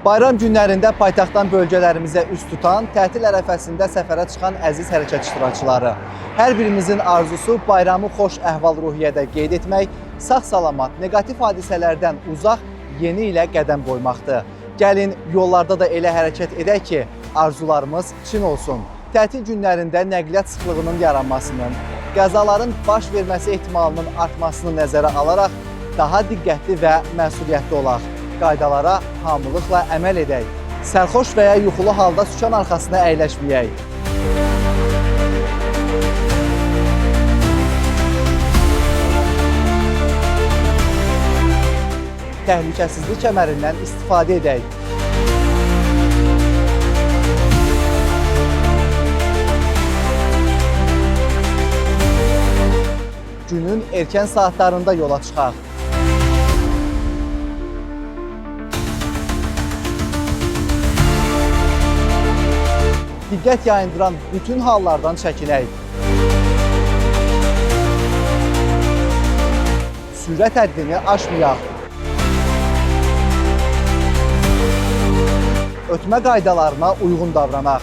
Bayram günlərində paytaxtdan bölgələrimizə üst tutan, tətil ərəfəsində səfərə çıxan əziz hərəkət iştirakçıları. Hər birimizin arzusu bayramı xoş əhval-ruhiyyədə qeyd etmək, sağ-salamat, negativ hadisələrdən uzaq yeni ilə qədəm qoymaqdır. Gəlin, yollarda da elə hərəkət edək ki, arzularımız çin olsun. Tətil günlərində nəqliyyat sıxlığının yaranmasının, qəzaların baş verməsi ehtimalının artmasını nəzərə alaraq daha diqqətli və məsuliyyətli olaq. Qaydalara hamılıqla əməl edək. Sərxoş və ya yuxulu halda sükan arxasına əyləşməyək. Təhlükəsizlik kəmərindən istifadə edək. Günün erkən saatlarında yola çıxaq. Diqqət yayındıran bütün hallardan çəkinək. Sürət həddini aşmayaq. Ötmə qaydalarına uyğun davranaq.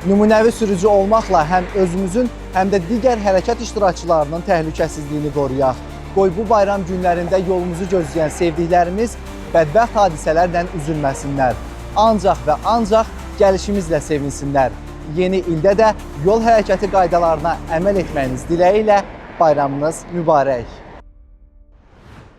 Nümunəvi sürücü olmaqla həm özümüzün, həm də digər hərəkət iştirakçılarının təhlükəsizliyini qoruyaq. Qoy bu bayram günlərində yolumuzu gözləyən sevdiklərimiz bədbəxt hadisələrlə üzülməsinlər. Ancaq və ancaq gəlişimizlə sevinsinlər. Yeni ildə də yol hərəkəti qaydalarına əməl etməyiniz diləyi ilə bayramınız mübarək.